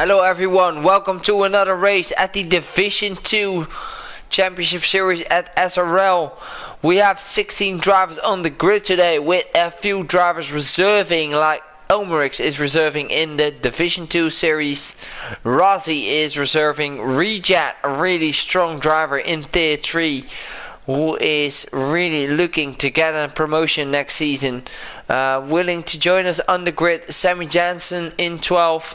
Hello everyone, welcome to another race at the Division 2 Championship Series at SRL. We have 16 drivers on the grid today with a few drivers reserving, like Elmerix is reserving in the Division 2 Series. Rozzy is reserving. Rejat, a really strong driver in Tier 3, who is really looking to get a promotion next season. Willing to join us on the grid, Sammy Jansen in 12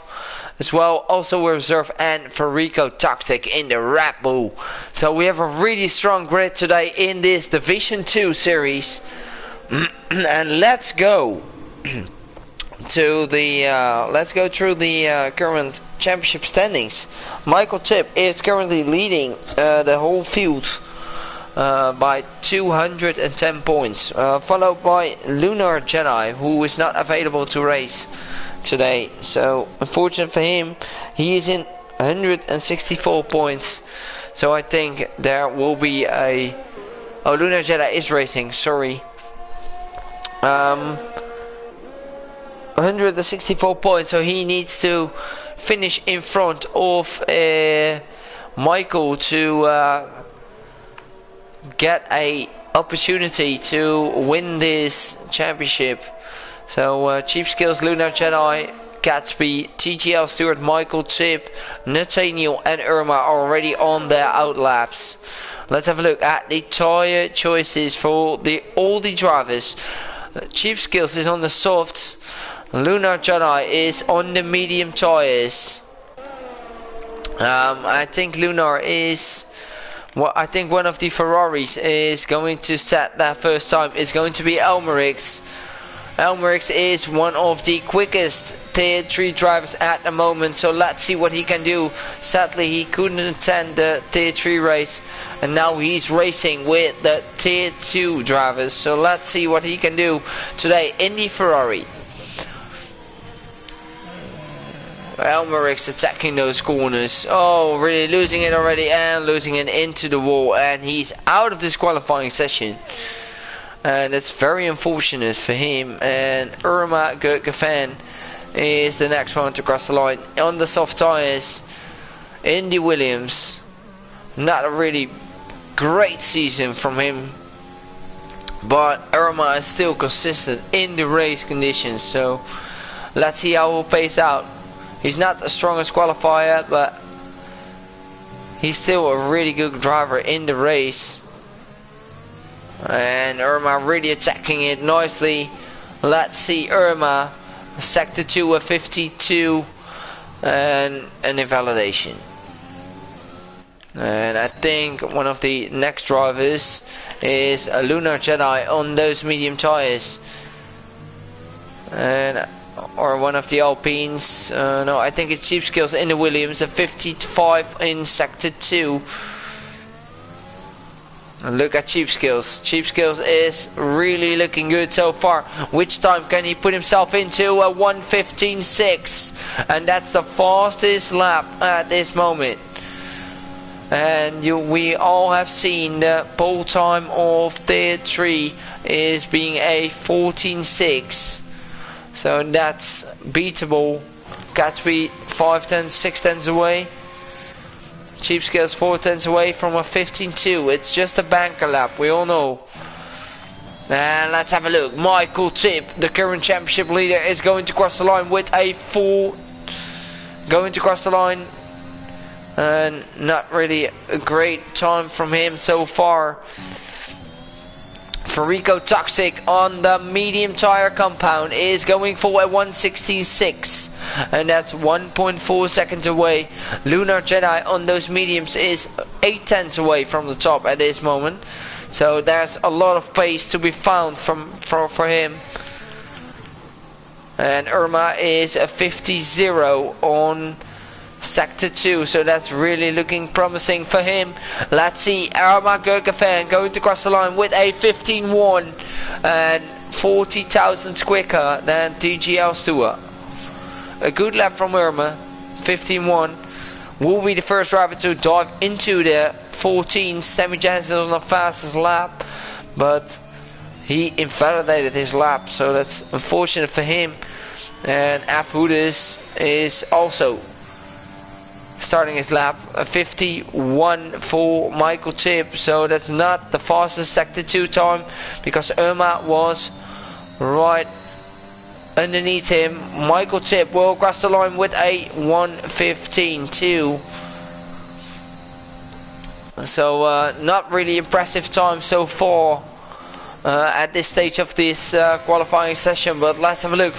as well. Also reserve and Farico Toxic in the Red Bull. So we have a really strong grid today in this Division 2 series. And let's go to the let's go through the current championship standings. Michael Tip is currently leading the whole field by 210 points, followed by Lunar Jedi, who is not available to race today. So unfortunate for him, he is in 164 points. So I think there will be a Lunar Jedi is racing, sorry. 164 points, so he needs to finish in front of Michael to get a opportunity to win this championship. So Cheap Skills, Lunar Jedi, Gatsby, TGL Stewart, Michael Tip, Nathaniel and Irma are already on their outlaps. Let's have a look at the tire choices for all the drivers. Cheap Skills is on the softs. Lunar Jedi is on the medium tires. I think Lunar is... Well, I think one of the Ferraris is going to set that first time. Is going to be Elmerix. Elmerix is one of the quickest Tier 3 drivers at the moment, so let's see what he can do. Sadly, he couldn't attend the Tier 3 race, and now he's racing with the Tier 2 drivers. So let's see what he can do today in the Ferrari. Elmerix attacking those corners. Oh, really losing it already and losing it into the wall, and he's out of this qualifying session. And it's very unfortunate for him. And Irma Gurkafan is the next one to cross the line on the soft tires. Indy Williams, not a really great season from him, but Irma is still consistent in the race conditions. So let's see how he'll pace out. He's not the strongest qualifier, but he's still a really good driver in the race. And Irma really attacking it nicely. Let's see Irma, sector 2 at 52 and an invalidation. And I think one of the next drivers is a Lunar Jedi on those medium tires. And or one of the Alpines. No, I think it's Cheap Skills in the Williams at 55 in sector 2. And look at Cheap Skills. Cheap Skills is really looking good so far. Which time can he put himself into? A 1:15.6, and that's the fastest lap at this moment. And we all have seen the pole time of Tier 3 is being a 14.6. So that's beatable. Gatsby 5/10, 6/10 away. Cheap Skills 4/10 away from a 15.2. It's just a banker lap, we all know. And let's have a look. Michael Tip, the current championship leader, is going to cross the line with a 4. Going to cross the line. And not really a great time from him so far. Farico Toxic on the medium tire compound is going for a 1:16.6, and that's 1.4 seconds away. Lunar Jedi on those mediums is 8/10 away from the top at this moment, so there's a lot of pace to be found for him. And Irma is a 50.0 on sector 2, so that's really looking promising for him. Let's see Irma Gurkafan going to cross the line with a 15.1 and 40 thousandths quicker than TGL Stewart. A good lap from Irma. 15.1 will be the first driver to dive into the 14. Sammy Jansen on the fastest lap, but he invalidated his lap, so that's unfortunate for him. And Afudis is also starting his lap. 51 for Michael Tip, so that's not the fastest sector 2 time, because Irma was right underneath him. Michael Tip will cross the line with a 1:15.2. So not really impressive time so far at this stage of this qualifying session, but let's have a look.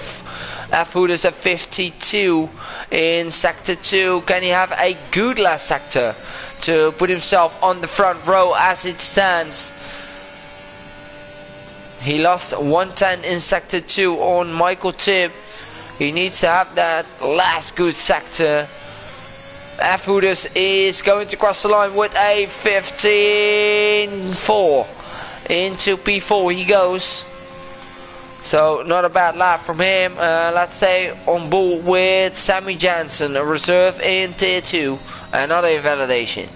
F-Hooders at 52 in sector 2. Can he have a good last sector to put himself on the front row as it stands? He lost 1:10 in sector 2 on Michael Tip. He needs to have that last good sector. F-Hooders is going to cross the line with a 15.4. Into P4 he goes. So not a bad lap from him. Let's stay on board with Sammy Jansen, a reserve in tier 2. Another invalidation.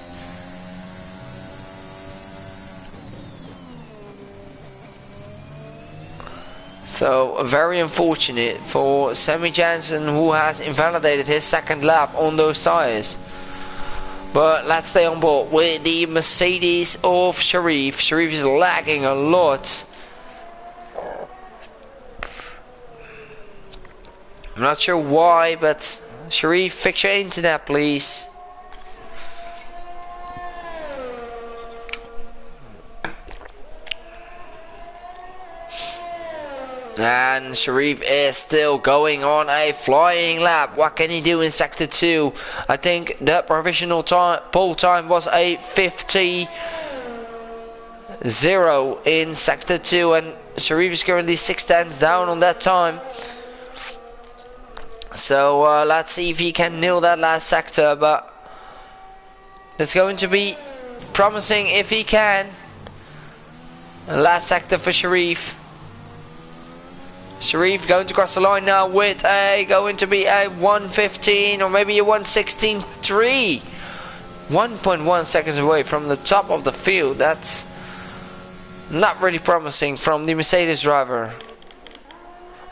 So very unfortunate for Sammy Jansen, who has invalidated his second lap on those tires. But let's stay on board with the Mercedes of Sharif. Sharif is lagging a lot. I'm not sure why, but Sharif, fix your internet please. And Sharif is still going on a flying lap. What can he do in sector 2? I think the provisional time, pole time was a 50.0 in sector 2, and Sharif is currently 6 tenths down on that time. So let's see if he can nail that last sector, but it's going to be promising if he can. Last sector for Sharif. Sharif going to cross the line now with going to be a 1:15 or maybe a 1:16.3. 1.1 seconds away from the top of the field. That's not really promising from the Mercedes driver.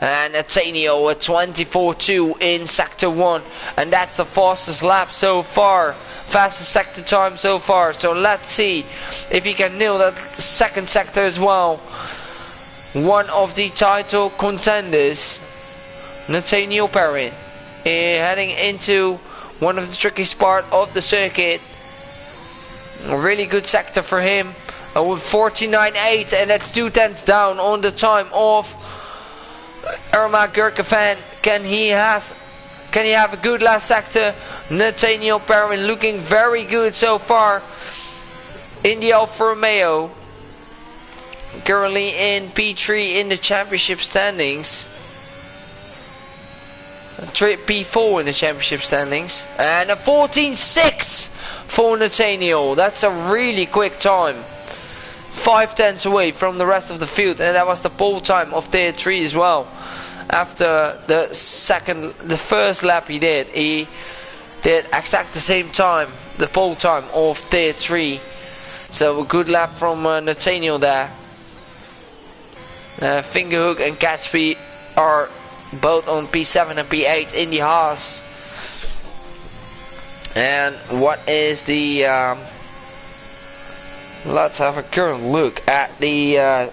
And Atenio at 24.2 in sector 1, and that's the fastest lap so far, fastest sector time so far. So let's see if he can nail that second sector as well. One of the title contenders, Nathaniel Perrin, heading into one of the trickiest part of the circuit. A really good sector for him with 49.8, and that's 2 tenths down on the time of Irma Gurkevan. Can he have a good last sector? Nathaniel Perrin looking very good so far in the Alfa Romeo. Currently in P3 in the championship standings. P4 in the championship standings. And a 14.6 for Nathaniel. That's a really quick time. 5 tenths away from the rest of the field, and that was the pole time of tier 3 as well. After the first lap he did exact the same time, the pole time of tier 3. So a good lap from Nathaniel there. Fingerhook and Gatsby are both on P7 and P8 in the Haas. And what is the let's have a current look at the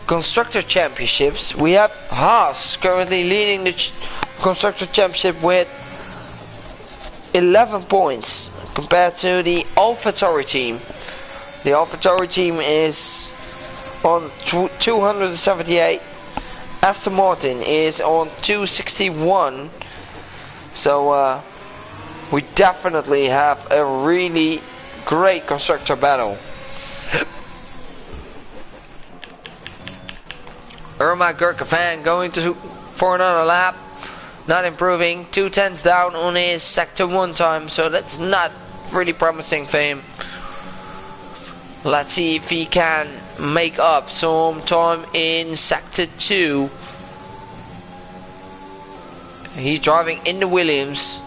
Constructor Championships. We have Haas currently leading the Constructor Championship with 11 points compared to the AlphaTauri team. The AlphaTauri team is on 278. Aston Martin is on 261. So we definitely have a really great constructor battle. Irma Gurkevan going for another lap, not improving. 2 tenths down on his sector 1 time, so that's not really promising for him. Let's see if he can make up some time in sector 2. He's driving in the Williams.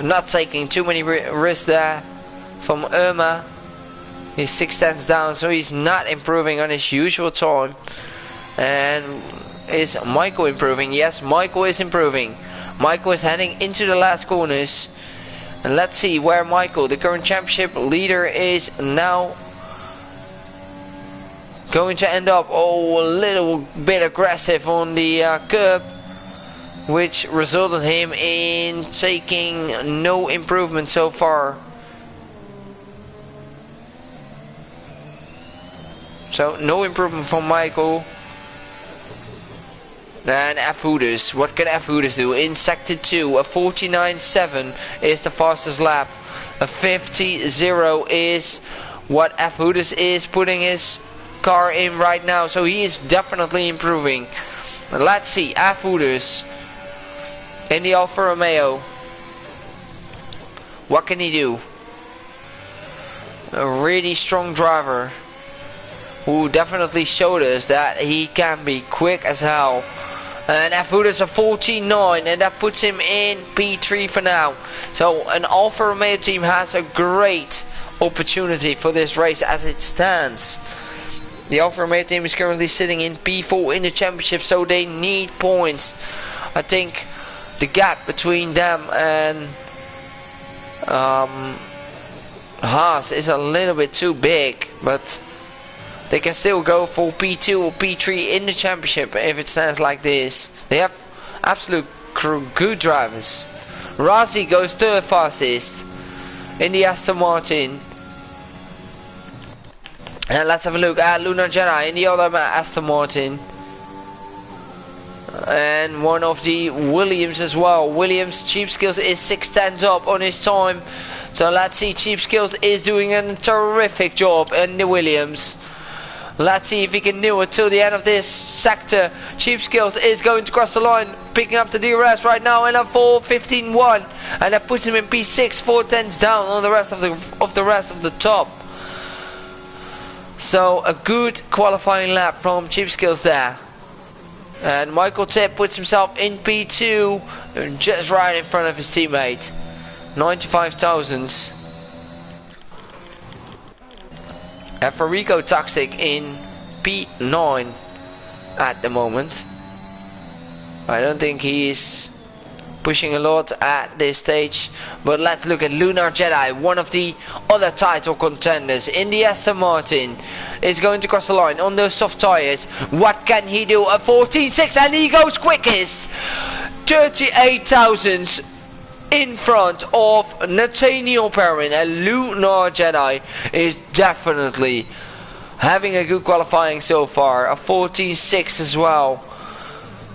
Not taking too many risks there from Irma. He's 6 tenths down, so he's not improving on his usual time. And is Michael improving? Yes, Michael is improving. Michael is heading into the last corners. And let's see where Michael, the current championship leader, is now going to end up. Oh, a little bit aggressive on the curb, which resulted him in taking no improvement so far. So no improvement from Michael. And F-Hooders, what can F-Hooders do? In sector 2, a 49.7 is the fastest lap. A 50.0 is what F-Hooders is putting his car in right now. So he is definitely improving. Let's see, F-Hooders in the Alfa Romeo. What can he do? A really strong driver who definitely showed us that he can be quick as hell. And F-Hooders a 49, and that puts him in P3 for now. So an Alfa Romeo team has a great opportunity for this race as it stands. The Alfa Romeo team is currently sitting in P4 in the championship, so they need points. I think the gap between them and Haas is a little bit too big, but they can still go for P2 or P3 in the championship if it stands like this. They have absolute good drivers. Rossi goes third fastest in the Aston Martin. And let's have a look at Lunar Jedi in the other Aston Martin. And one of the Williams as well. Williams Cheap Skills is 6/10 up on his time. So let's see, Cheap Skills is doing a terrific job in the Williams. Let's see if he can do it till the end of this sector. Cheap Skills is going to cross the line, picking up the DRS right now in a 4:15.1, and that puts him in P6, 4/10 down on the rest of the top. So a good qualifying lap from Cheap Skills there. And Michael Tipp puts himself in P2, just right in front of his teammate. 95 thousandths. And Federico Toxic in P9 at the moment. I don't think he's pushing a lot at this stage. But let's look at Lunar Jedi, one of the other title contenders in the Aston Martin. Is going to cross the line on those soft tires. What can he do? A 14.6, and he goes quickest. 38 thousandths in front of Nathaniel Perrin, and Lunar Jedi is definitely having a good qualifying so far. A 14.6 as well.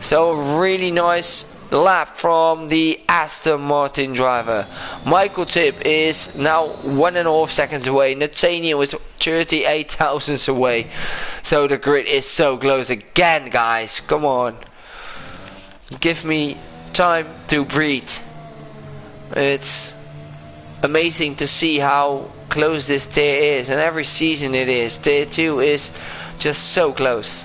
So really nice lap from the Aston Martin driver. Michael Tipp is now 1.5 seconds away. Nathaniel is 38 thousandths away. So the grid is so close again, guys. Come on. Give me time to breathe. It's amazing to see how close this tier is, and every season it is. Tier 2 is just so close.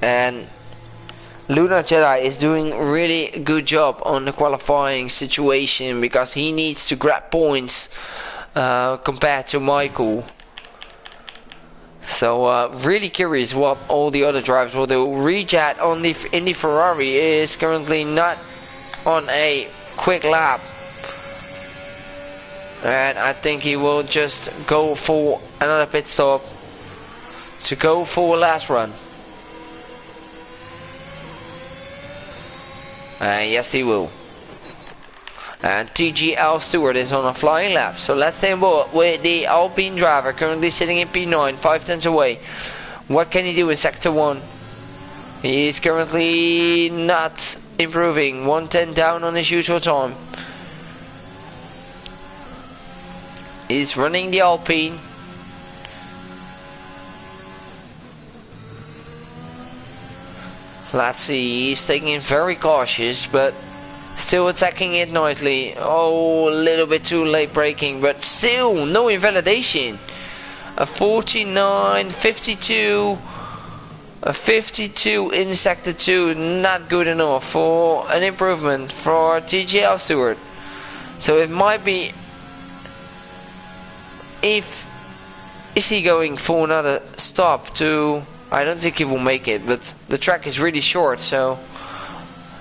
And Lunar Jedi is doing a really good job on the qualifying situation because he needs to grab points compared to Michael. So really curious what all the other drivers will do. Rejet on the Indy Ferrari is currently not on a quick lap, and I think he will just go for another pit stop to go for a last run. Yes, he will. And TGL Stewart is on a flying lap. So let's stay on board with the Alpine driver, currently sitting in P9, 5/10 away. What can he do in sector 1? He is currently not improving. 1:10 down on his usual time. He's running the Alpine. Let's see, he's taking it very cautious, but still attacking it nicely. Oh, a little bit too late braking, but still no invalidation. A 49, 52, a 52 in sector 2, not good enough for an improvement for TGL Stewart. So it might be if is he going for another stop to... I don't think he will make it, but the track is really short, so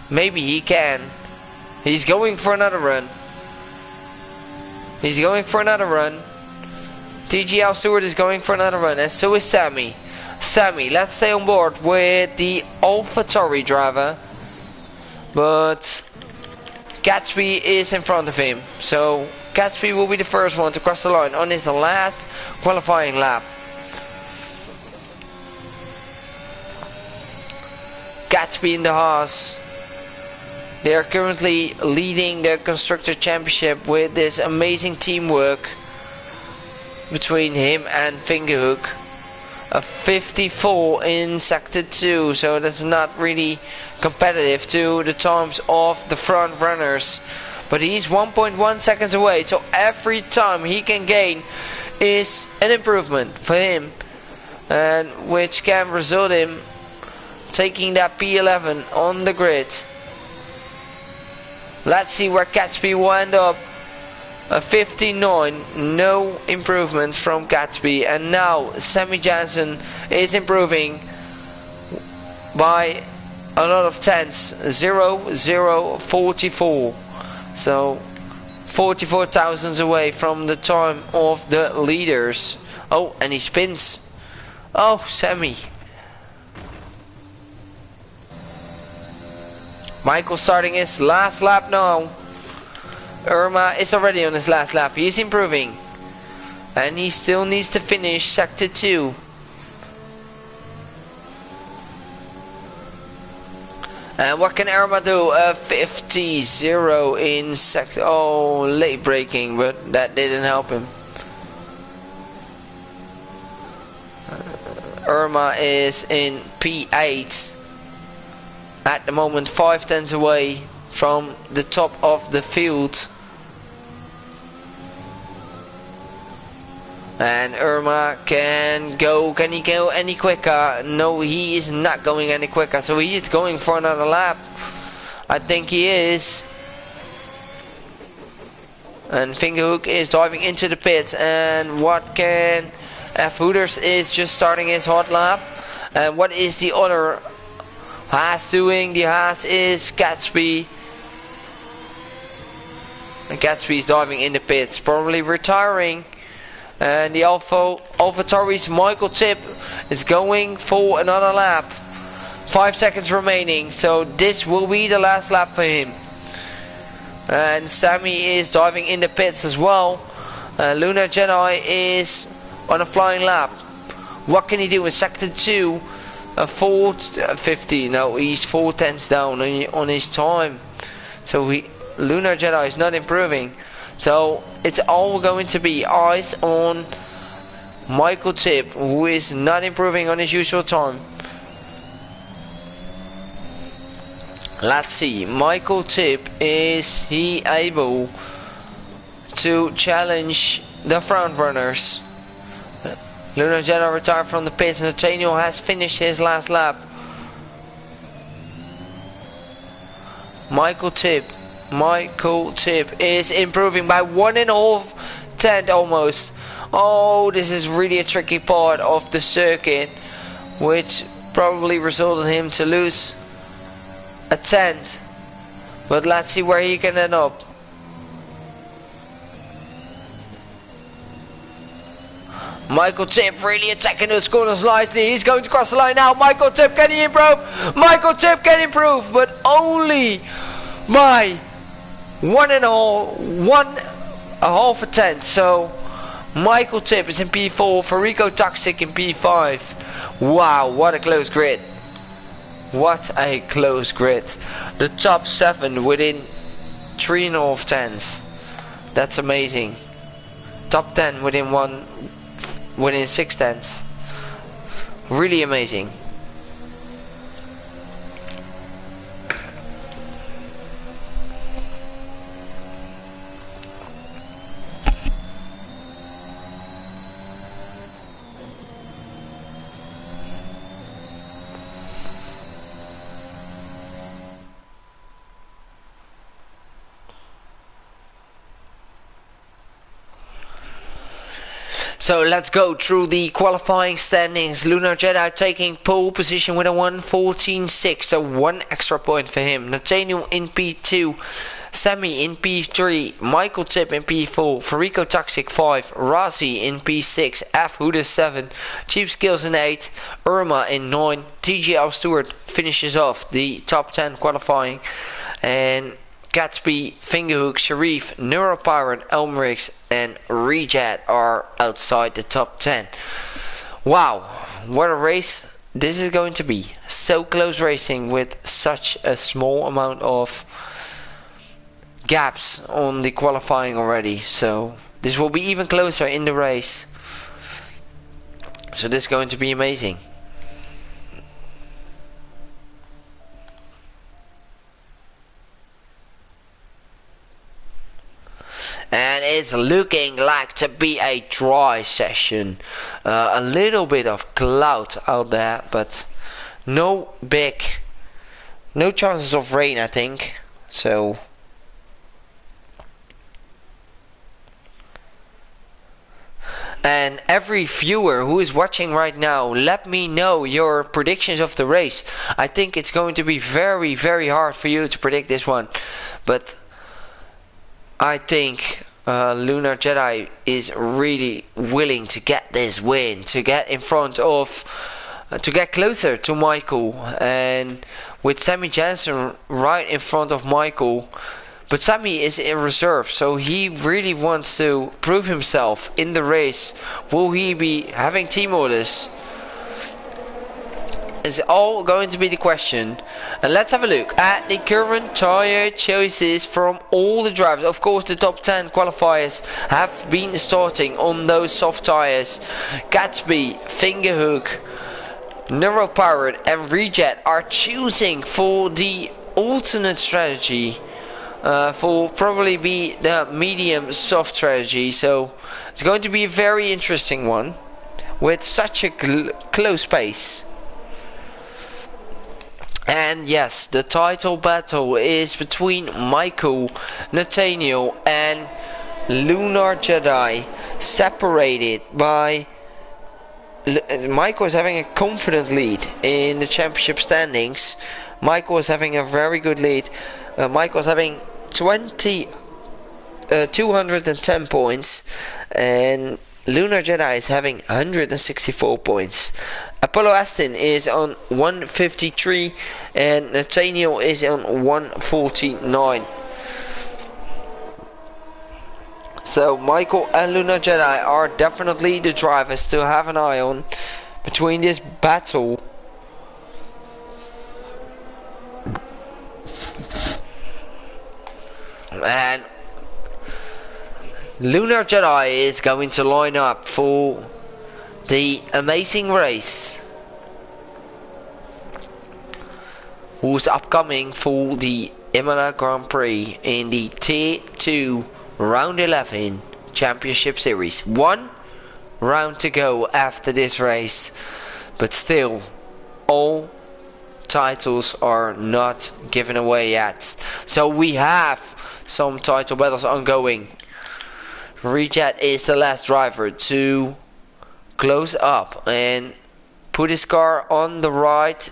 maybe he can. He's going for another run. He's going for another run. TGL Stewart is going for another run, and so is Sammy. Sammy, let's stay on board with the AlphaTauri driver, but Gatsby is in front of him, so Gatsby will be the first one to cross the line on his last qualifying lap. Gatsby and the Haas, they are currently leading the Constructor Championship with this amazing teamwork between him and Fingerhook. A 54 in sector 2, so that's not really competitive to the times of the front runners, but he's 1.1 seconds away, so every time he can gain is an improvement for him, and which can result in taking that P11 on the grid. Let's see where Gatsby will end up. A 59, no improvement from Gatsby, and now Sammy Jansen is improving by a lot of tenths. 0.044, so 44 thousandths away from the time of the leaders. Oh, and he spins. Oh, Sammy. Michael starting his last lap now. Irma is already on his last lap. He's improving, and he still needs to finish sector 2. And what can Irma do? 50-0 in sector... Oh, late braking, but that didn't help him. Irma is in P8 at the moment, 5 tenths away from the top of the field. And Irma can go. Can he go any quicker? No, he is not going any quicker, so he is going for another lap. I think he is. And Fingerhook is diving into the pits, and what can F Hooters is just starting his hot lap. And what is the other Haas doing? The Haas is Gatsby. And Gatsby is diving in the pits, probably retiring. And the AlphaTauri's Michael Tip is going for another lap. 5 seconds remaining, so this will be the last lap for him. And Sammy is diving in the pits as well. Lunar Jedi is on a flying lap. What can he do in sector 2? 450. No, he's 4 tenths down on his time. So Lunar Jedi is not improving. So it's all going to be eyes on Michael Tip, who is not improving on his usual time. Let's see, Michael Tip, is he able to challenge the front runners? Lunar Jedi retired from the pits, and Nathaniel has finished his last lap. Michael Tip is improving by 1.5 tenths almost. Oh, this is really a tricky part of the circuit, which probably resulted him to lose a tenth. But let's see where he can end up. Michael Tip really attacking those corners nicely. He's going to cross the line now. Michael Tip, can he improve? Michael Tip can improve, but only by 1.5 a tenth. So Michael Tip is in P4, Farico Toxic in P5. Wow, what a close grid. What a close grid. The top 7 within 3.5 tenths. That's amazing. Top 10 within 6 tenths. Really amazing. So let's go through the qualifying standings. Lunar Jedi taking pole position with a 1:14.6, so 1 extra point for him. Nathaniel in P2, Sammy in P3, Michael Tip in P4, Farico Toxic 5, Razi in P6, F Huda 7, Cheap Skills in 8, Irma in 9, TGL Stewart finishes off the top 10 qualifying, and Gatsby, Fingerhook, Sharif, Neuropirate, Elmerix and Rejet are outside the top 10. Wow, what a race this is going to be. So close racing with such a small amount of gaps on the qualifying already. So this will be even closer in the race. So this is going to be amazing. And it's looking like to be a dry session. A little bit of cloud out there, but no chances of rain, I think. So and every viewer who is watching right now, let me know your predictions of the race. I think it's going to be very, very hard for you to predict this one, but I think Lunar Jedi is really willing to get this win, to get in front of, to get closer to Michael, and with Sammy Jansen right in front of Michael. But Sammy is in reserve, so he really wants to prove himself in the race. Will he be having team orders? Is all going to be the question. And let's have a look at the current tire choices from all the drivers. Of course, the top 10 qualifiers have been starting on those soft tires. Gatsby, Fingerhook, Neuropirate and Rejet are choosing for the alternate strategy, for probably be the medium soft strategy. So it's going to be a very interesting one with such a close pace. And yes, the title battle is between Michael, Nathaniel and Lunar Jedi, separated by Michael is having a confident lead in the championship standings. Michael is having a very good lead. Michael is having 210 points, and Lunar Jedi is having 164 points. Apollo Aston is on 153 and Nathaniel is on 149. So Michael and Lunar Jedi are definitely the drivers to have an eye on between this battle. And Lunar Jedi is going to line up for the amazing race, who's upcoming for the Imola Grand Prix in the Tier 2 Round 11 Championship Series. 1 round to go after this race, but still all titles are not given away yet. So we have some title battles ongoing. Rejet is the last driver to close up and put his car on the right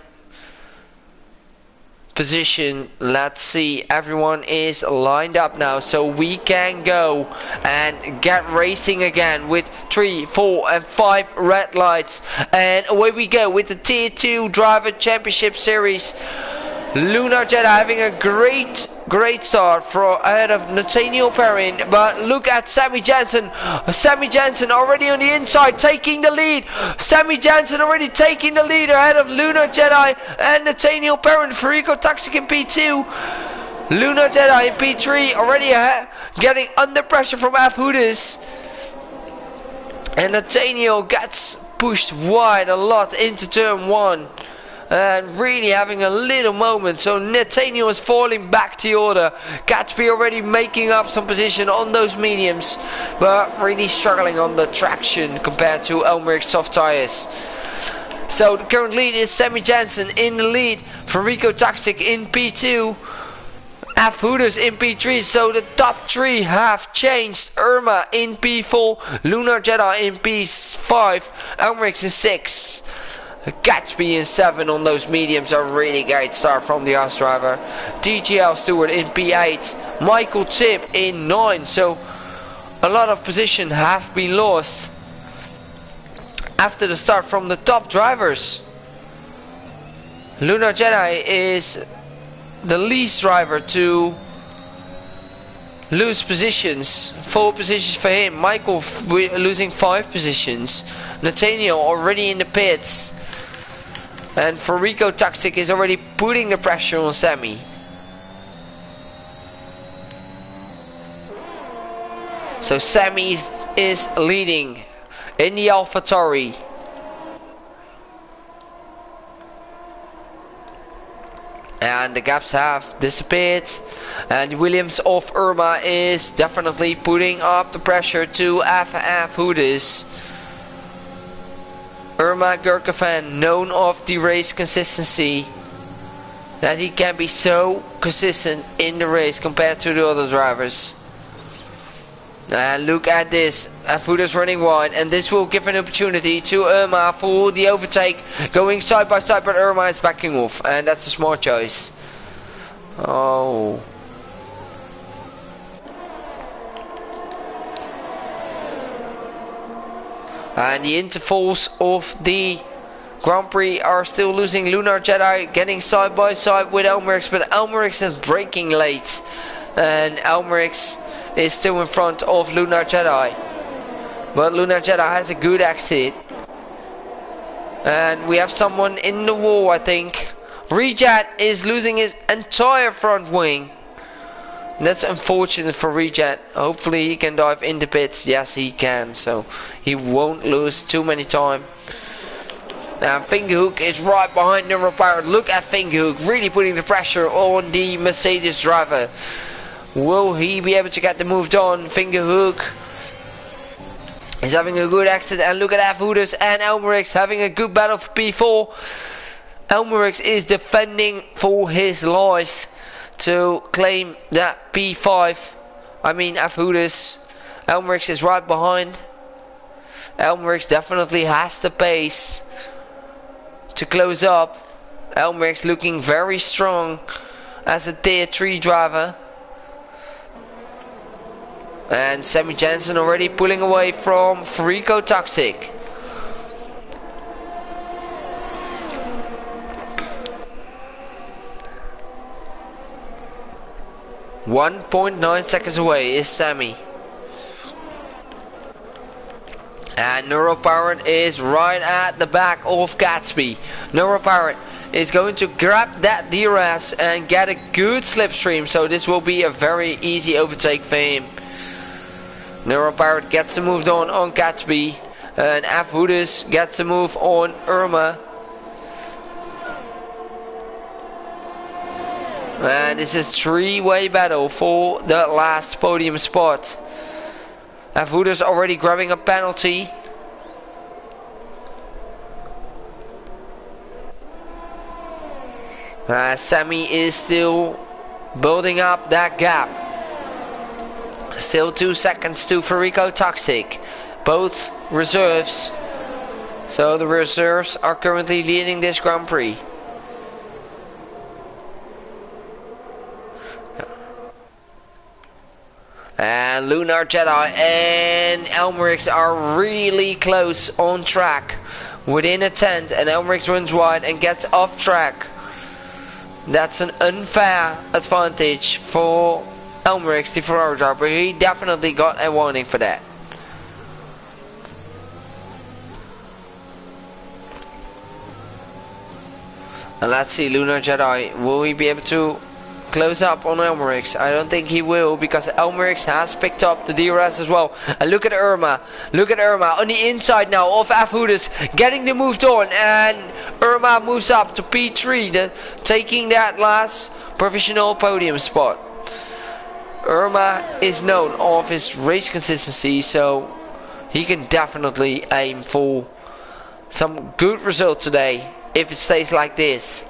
position. Let's see, everyone is lined up now, so we can go and get racing again with 3, 4 and 5 red lights, and away we go with the Tier 2 Driver Championship Series. Lunar Jedi having a great start for ahead of Nathaniel Perrin, but look at Sammy Jansen. Sammy Jansen already on the inside taking the lead. Sammy Jansen already taking the lead ahead of Lunar Jedi and Nathaniel Perrin. Farico Toxic in P2. Lunar Jedi in P3 already getting under pressure from Afudis. And Nathaniel gets pushed wide a lot into turn 1. And really having a little moment, so Nathaniel is falling back to order. Gatsby already making up some position on those mediums, but really struggling on the traction compared to Elmeric's soft tires. So the current lead is Sammy Jansen in the lead, Farico Toxic in P2, F Hooters in P3, so the top 3 have changed. Irma in P4, Lunar Jedi in P5, Elmerix in 6, Gatsby in 7 on those mediums. A really great start from the Oz driver. DGL Stewart in P8, Michael Tip in 9, so a lot of position have been lost after the start from the top drivers. Lunar Jedi is the least driver to lose positions. 4 positions for him. Michael losing 5 positions. Nathaniel already in the pits. And Rico Toxic is already putting the pressure on Sammy. So Sammy is leading in the AlphaTauri. And the gaps have disappeared, and Williams of Irma is definitely putting up the pressure to FF Hooters. Irma Gurkafan, known of the race consistency, that he can be so consistent in the race compared to the other drivers. And look at this, Hooters running wide, and this will give an opportunity to Irma for the overtake, going side by side, but Irma is backing off, and that's a smart choice. Oh. And the intervals of the Grand Prix are still losing. Lunar Jedi getting side by side with Elmerix, but Elmerix is braking late, and Elmerix is still in front of Lunar Jedi, but Lunar Jedi has a good exit, and we have someone in the wall. I think Rejet is losing his entire front wing. That's unfortunate for Rejet. Hopefully he can dive in the pits. Yes, he can, so he won't lose too many time. Now Fingerhook is right behind Neuropirate. Look at Fingerhook really putting the pressure on the Mercedes driver. Will he be able to get the move done? Fingerhook is having a good exit, and look at F Hooters and Elmerix having a good battle for P4. Elmerix is defending for his life to claim that P5. I mean F Hooters. Elmerix is right behind. Elmerix definitely has the pace to close up. Elmerix looking very strong as a tier 3 driver. And Sammy Jensen already pulling away from Rico Toxic. .9 seconds away is Sammy. And Neuropirate is right at the back of Gatsby. Neuropirate is going to grab that DRS and get a good slipstream, so this will be a very easy overtake for him. Neuropirate gets the move on Gatsby, and F Hooters gets the move on Irma. And this is a 3-way battle for the last podium spot. F Hooters already grabbing a penalty. Sammy is still building up that gap. Still 2 seconds to Rico Toxic. Both reserves. So the reserves are currently leading this Grand Prix. And Lunar Jedi and Elmerix are really close on track. Within a tenth, and Elmerix runs wide and gets off track. That's an unfair advantage for Elmerix, the Ferrari driver. He definitely got a warning for that. And let's see, Lunar Jedi, will he be able to close up on Elmerix? I don't think he will, because Elmerix has picked up the DRS as well. And look at Irma. Look at Irma on the inside now of F Hooters, getting the move on, and Irma moves up to P3, taking that last provisional podium spot. Irma is known of his race consistency, so he can definitely aim for some good result today if it stays like this.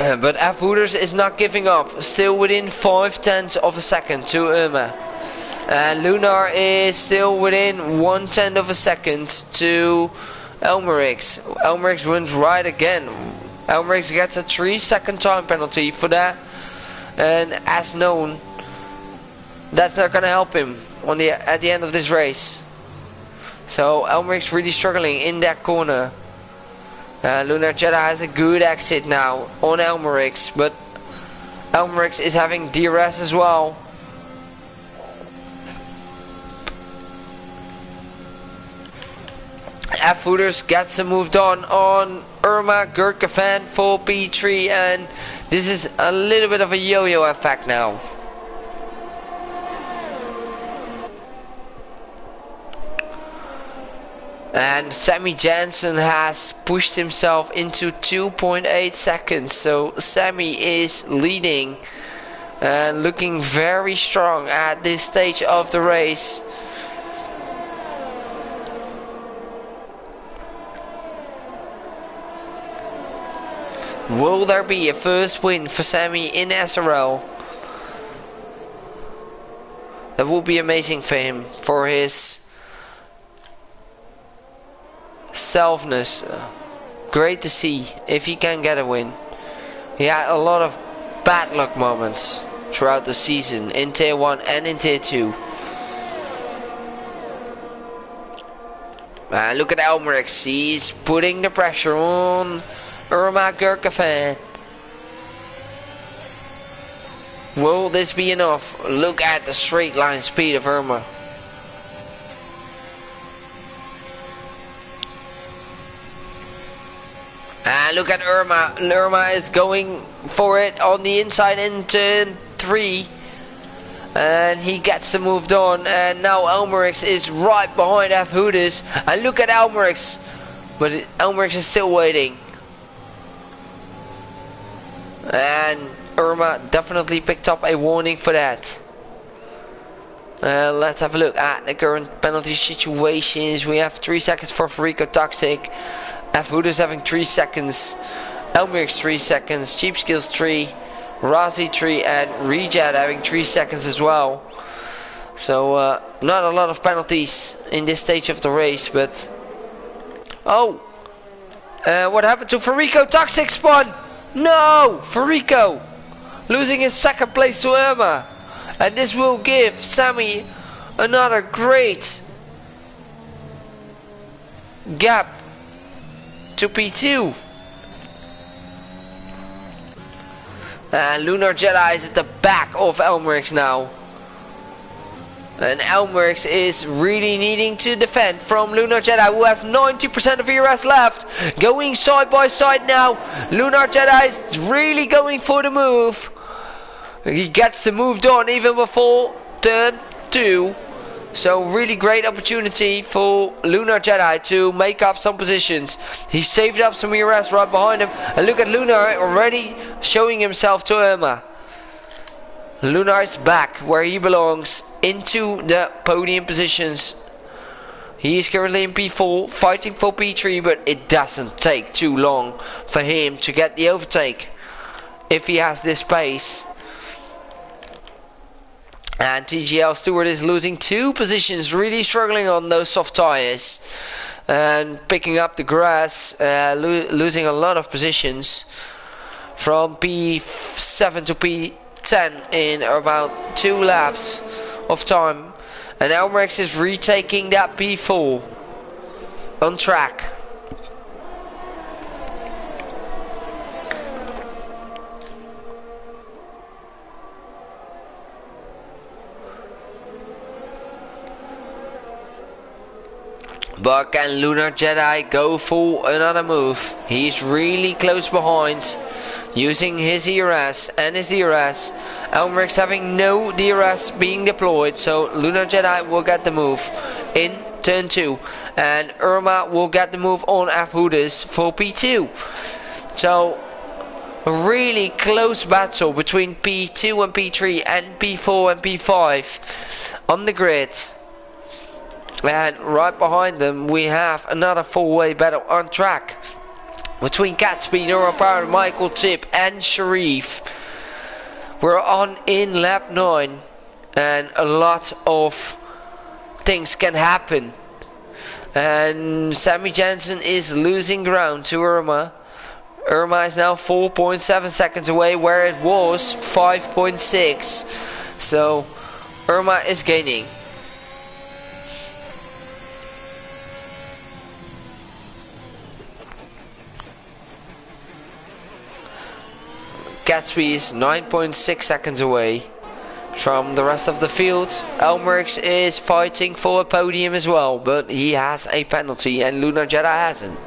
But F Hooters is not giving up, still within 0.5 of a second to Irma. And Lunar is still within 1/10 of a second to Elmerix. Elmerix wins right again. Elmerix gets a 3-second time penalty for that. And as known, that's not gonna help him at the end of this race. So Elmerix really struggling in that corner. Lunar Jedi has a good exit now on Elmerix, but Elmerix is having DRS as well. F Hooters gets moved on Irma, Gurkavan for P3, and this is a little bit of a yo-yo effect now. And Sammy Jansen has pushed himself into 2.8 seconds, so Sammy is leading and looking very strong at this stage of the race. Will there be a first win for Sammy in SRL? That will be amazing for him, for his selfness. Great to see if he can get a win. He had a lot of bad luck moments throughout the season in tier 1 and in tier 2. Look at Elmerix, he's putting the pressure on Irma Gurkavan. Will this be enough? Look at the straight line speed of Irma. And look at Irma. Irma is going for it on the inside in turn 3. And he gets moved on. And now Elmerix is right behind F Hooters. And look at Elmerix. But Elmerix is still waiting. And Irma definitely picked up a warning for that. Let's have a look at the current penalty situations. We have 3 seconds for Farico Toxic. F Hooters having 3 seconds. Elmerix 3 seconds. Cheap Skills 3. Razi 3. And Rejad having 3 seconds as well. So not a lot of penalties in this stage of the race. But oh, what happened to Farico Toxic spawn? No! Farico losing his second place to Irma. And this will give Sammy another great gap to P2. And Lunar Jedi is at the back of Elmerix now. And Elmerix is really needing to defend from Lunar Jedi, who has 90% of ERS left. Going side by side now. Lunar Jedi is really going for the move. He gets the moved on even before turn 2. So really great opportunity for Lunar Jedi to make up some positions. He saved up some ERS right behind him. And look at Lunar already showing himself to Irma. Lunar is back where he belongs, into the podium positions. He is currently in P4 fighting for P3, but it doesn't take too long for him to get the overtake if he has this pace. And TGL Stewart is losing 2 positions, really struggling on those soft tires and picking up the grass, losing a lot of positions from P7 to P10 in about 2 laps of time. And Elmerix is retaking that P4 on track. But can Lunar Jedi go for another move? He's really close behind, using his ERS and his DRS. Elmerix having no DRS being deployed, so Lunar Jedi will get the move in turn 2. And Irma will get the move on F Hooters for P2. So a really close battle between P2 and P3 and P4 and P5 on the grid. And right behind them we have another 4-way battle on track. between Gatsby, Neuropower, Michael Tip and Sharif. We're on in lap 9 and a lot of things can happen. And Sammy Jensen is losing ground to Irma. Irma is now 4.7 seconds away where it was 5.6. So Irma is gaining. Gatsby is 9.6 seconds away from the rest of the field. Elmerix is fighting for a podium as well, but he has a penalty and Lunar Jedi hasn't.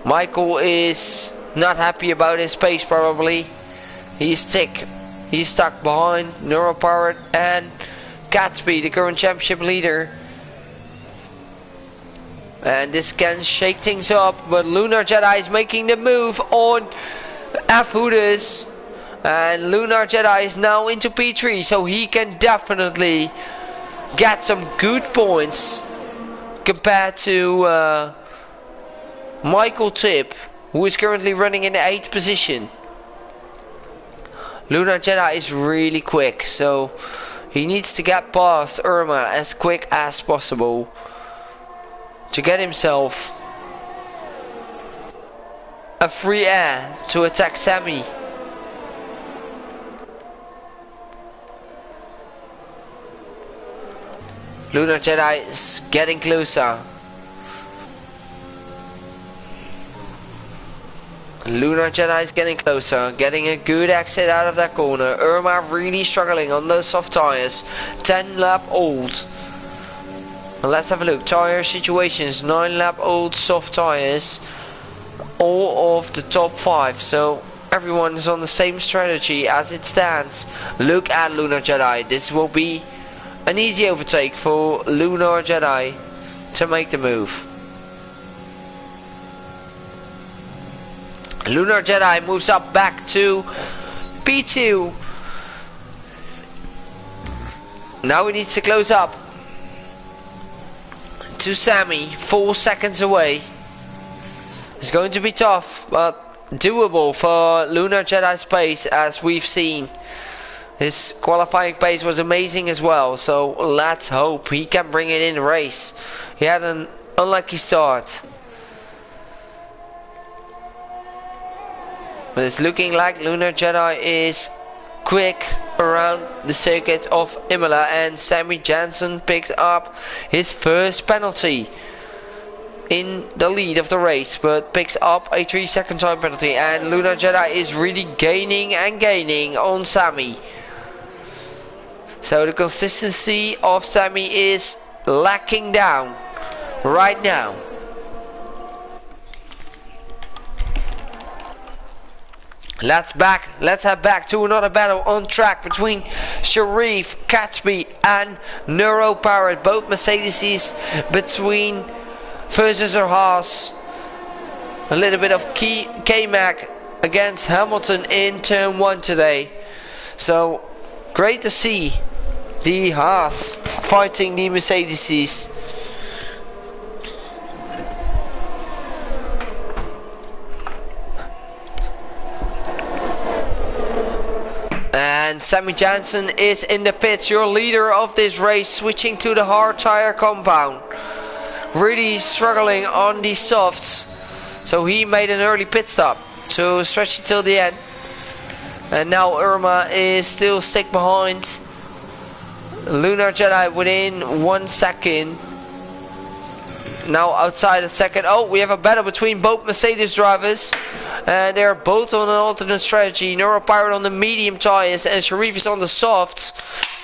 Michael is not happy about his pace probably. He's stuck behind Neuropowered and Gatsby, the current championship leader. And this can shake things up, but Lunar Jedi is making the move on Afudis. And Lunar Jedi is now into P3, so he can definitely get some good points compared to Michael Tip, who is currently running in the 8th position. Lunar Jedi is really quick, so he needs to get past Irma as quick as possible to get himself a free air to attack Sammy. Lunar Jedi is getting closer. Lunar Jedi is getting closer, getting a good exit out of that corner. Irma really struggling on those soft tires. 10 lap old. Let's have a look. Tire situations, 9 lap old soft tires. All of the top 5. So everyone is on the same strategy as it stands. Look at Lunar Jedi. This will be an easy overtake for Lunar Jedi to make the move. Lunar Jedi moves up back to P2. Now he needs to close up to Sammy, 4 seconds away. It's going to be tough, but doable for Lunar Jedi's pace, as we've seen. His qualifying pace was amazing as well, so let's hope he can bring it in the race. He had an unlucky start, but it's looking like Lunar Jedi is quick around the circuit of Imola, and Sammy Jensen picks up his first penalty in the lead of the race, but picks up a 3-second time penalty, and Lunar Jedi is really gaining and gaining on Sammy. So the consistency of Sammy is lacking down right now. Let's head back to another battle on track between Sharif, Gatsby and Neuropowered. Both Mercedes between versus their Haas. A little bit of K-Mac against Hamilton in turn 1 today. So great to see the Haas fighting the Mercedes. And Sammy Jensen is in the pits, your leader of this race, switching to the hard tire compound. Really struggling on the softs, so he made an early pit stop to stretch it till the end. And now Irma is still stick behind. Lunar Jedi within 1 second. Now outside a second. Oh, we have a battle between both Mercedes drivers. And they're both on an alternate strategy. Neuropirate on the medium tires and Sharif is on the softs.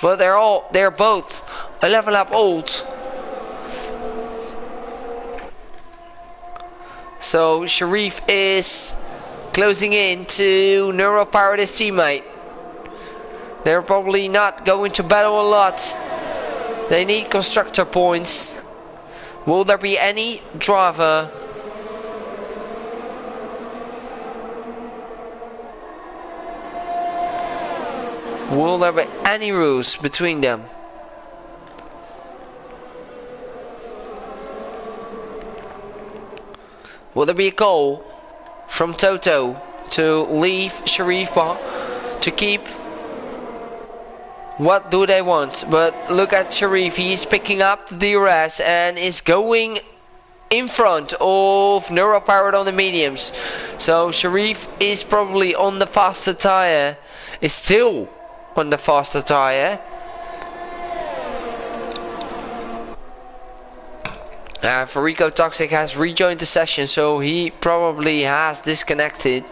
But they're both 11 lap old. So Sharif is closing in to Neuropirate, his teammate. They're probably not going to battle a lot. They need constructor points. Will there be any driver will there be any rules between them? Will there be a goal? from Toto to leave Sharif to keep. What do they want? But look at Sharif, he's picking up the DRS and is going in front of Neuropowered on the mediums. So Sharif is probably on the faster tire, is still on the faster tire. Farico Toxic has rejoined the session, so he probably has disconnected.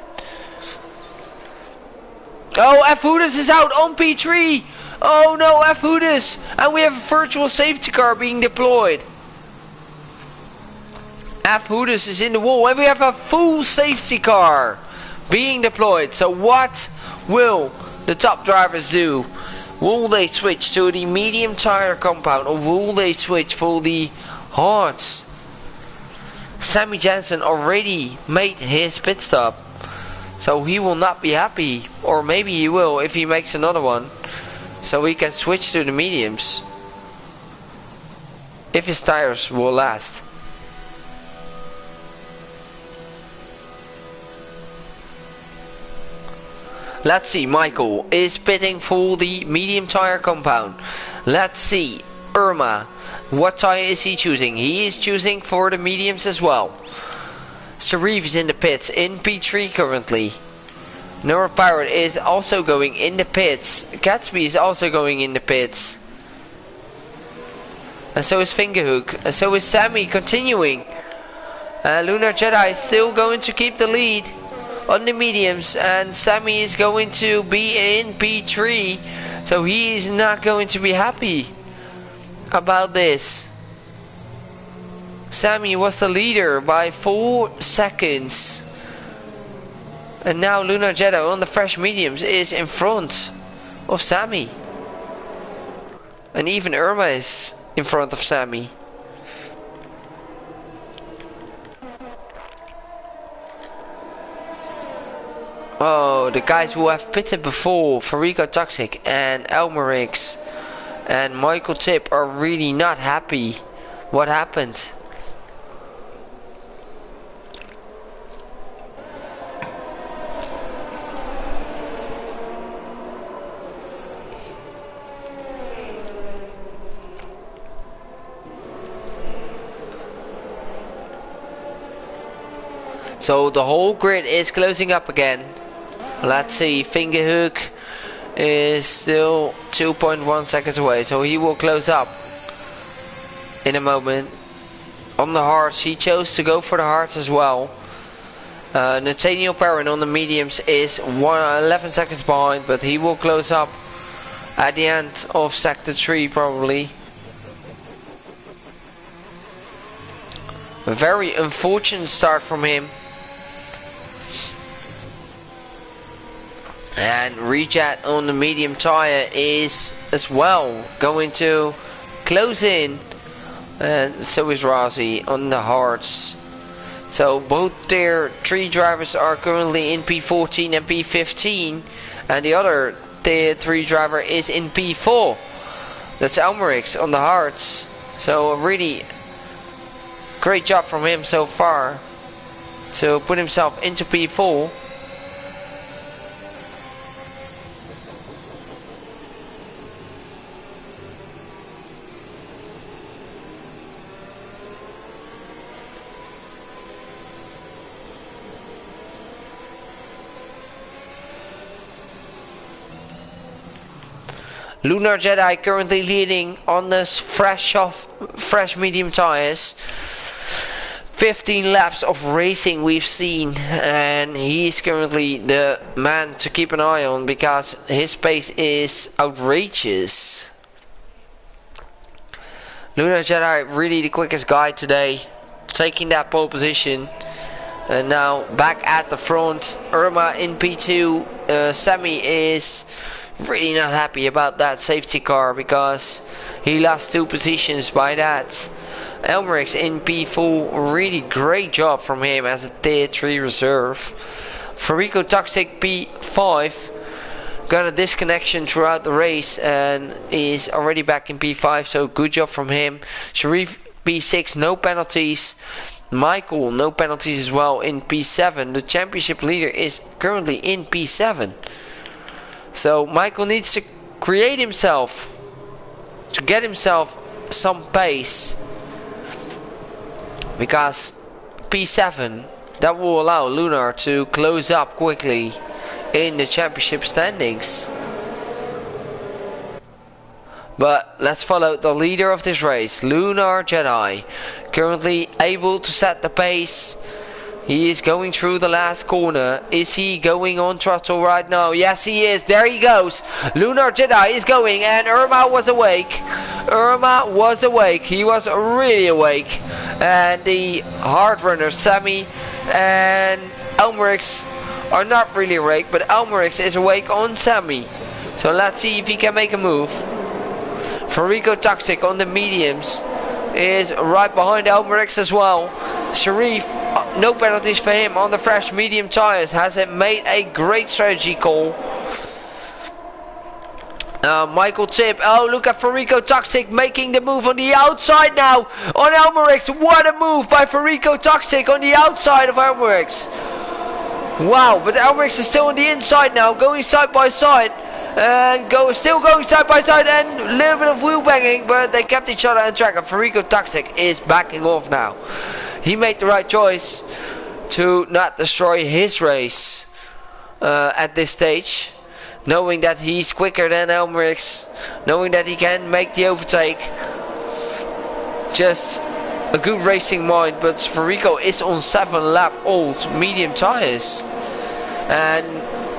Oh, F. Hoodus is out on P3! Oh no, F. Hoodus! And we have a virtual safety car being deployed. F. Hoodus is in the wall, and we have a full safety car being deployed. So what will the top drivers do? Will they switch to the medium tire compound, or will they switch for the hards? Sammy Jensen already made his pit stop, so he will not be happy, or maybe he will if he makes another one, so he can switch to the mediums if his tires will last. Let's see, Michael is pitting for the medium tire compound. Let's see, Irma, what tire is he choosing? He is choosing for the mediums as well. Sharif is in the pits in P3 currently. Neuropowered is also going in the pits. Gatsby is also going in the pits. And so is Fingerhook. And so is Sammy continuing. Lunar Jedi is still going to keep the lead on the mediums, and Sammy is going to be in P3, so he is not going to be happy about this. Sammy was the leader by 4 seconds, and now Lunar Jedi on the fresh mediums is in front of Sammy, and even Irma is in front of Sammy. Oh, the guys who have pitted before, Farico Toxic and Elmerix and Michael Tip, are really not happy. What happened? So the whole grid is closing up again. Let's see, Fingerhook is still 2.1 seconds away, so he will close up in a moment. On the hards, he chose to go for the hards as well. Nathaniel Perrin on the mediums is 11 seconds behind, but he will close up at the end of sector 3 probably. A very unfortunate start from him. And Rejet on the medium tire is as well going to close in, and so is Razi on the hards. So both their 3 drivers are currently in P14 and P15, and the other tier 3 driver is in P4. That's Elmerix on the hards. So a really great job from him so far to put himself into P4. Lunar Jedi currently leading on this fresh medium tires. 15 laps of racing we've seen, and he's currently the man to keep an eye on because his pace is outrageous. Lunar Jedi really the quickest guy today, taking that pole position. And now back at the front, Irma in P2. Sammy is really not happy about that safety car because he lost 2 positions by that. Elmerix in P4, really great job from him as a tier 3 reserve. Farico Toxic P5 got a disconnection throughout the race and is already back in P5, so good job from him. Sharif P6, no penalties. Michael, no penalties as well in P7. The championship leader is currently in P7. So Michael needs to create himself, to get himself some pace. Because P7, that will allow Lunar to close up quickly in the championship standings. But let's follow the leader of this race, Lunar Jedi. Currently able to set the pace. He is going through the last corner. Is he going on throttle right now? Yes, he is. There he goes. Lunar Jedi is going, and Irma was awake. Irma was awake. He was really awake. And the hard runners, Sammy and Elmerix, are not really awake, but Elmerix is awake on Sammy. So let's see if he can make a move. Farico Toxic on the mediums is right behind Elmerix as well. Sharif, no penalties for him on the fresh medium tires. Hasn't made a great strategy call. Michael Tip. Oh, look at Farico Toxic making the move on the outside now on Elmerix. What a move by Farico Toxic on the outside of Elmerix. Wow, but Elmerix is still on the inside now, going side by side. And still going side by side, and a little bit of wheel banging, but they kept each other on track. And Farico Toxic is backing off now. He made the right choice to not destroy his race at this stage, knowing that he's quicker than Elmerix, knowing that he can make the overtake. Just a good racing mind, but Farico is on 7-lap old medium tires, and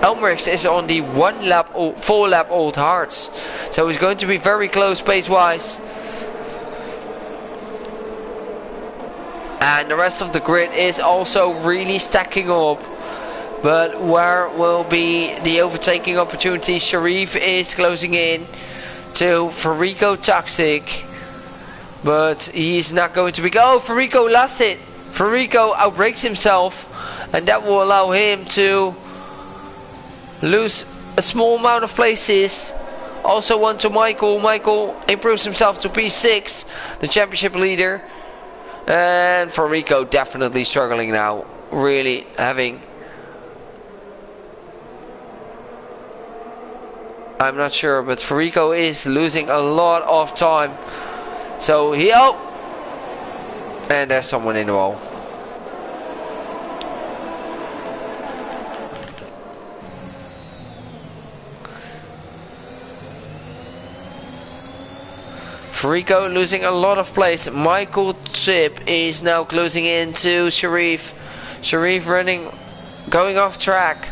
Elmerix is on the 4-lap old hards, so he's going to be very close pace wise. And the rest of the grid is also really stacking up, but where will be the overtaking opportunities? Sharif is closing in to Farico Toxic, but he's not going to be. Oh, Farico lost it. Farico outbrakes himself, and that will allow him to lose a small amount of places. Also one to Michael. Michael improves himself to P6, the championship leader. And Farico definitely struggling now. Really having... I'm not sure, but Farico is losing a lot of time. So he... Oh! And there's someone in the wall. Farico losing a lot of place. Michael Chip is now closing into Sharif. Sharif running, going off track.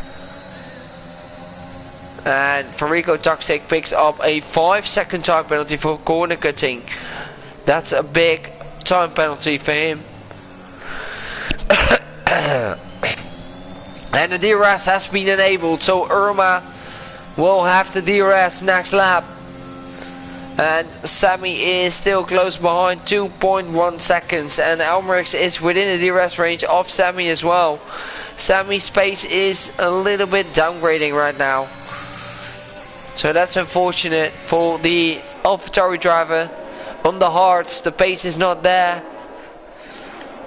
And Farico Toxic picks up a 5-second time penalty for corner cutting. That's a big time penalty for him. And the DRS has been enabled, so Irma will have the DRS next lap. And Sammy is still close behind, 2.1 seconds, and Elmerix is within the DRS range of Sammy as well. Sammy's pace is a little bit downgrading right now, so that's unfortunate for the AlphaTauri driver. On the hards, the pace is not there.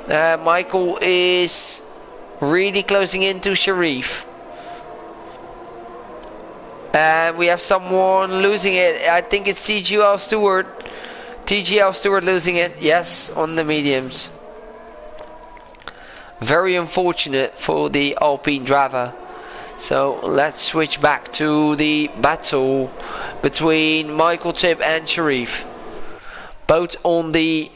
Michael is really closing into Sharif. And we have someone losing it. I think it's TGL Stewart. TGL Stewart losing it. Yes, on the mediums. Very unfortunate for the Alpine driver. So let's switch back to the battle between Michael Tip and Sharif. Both on the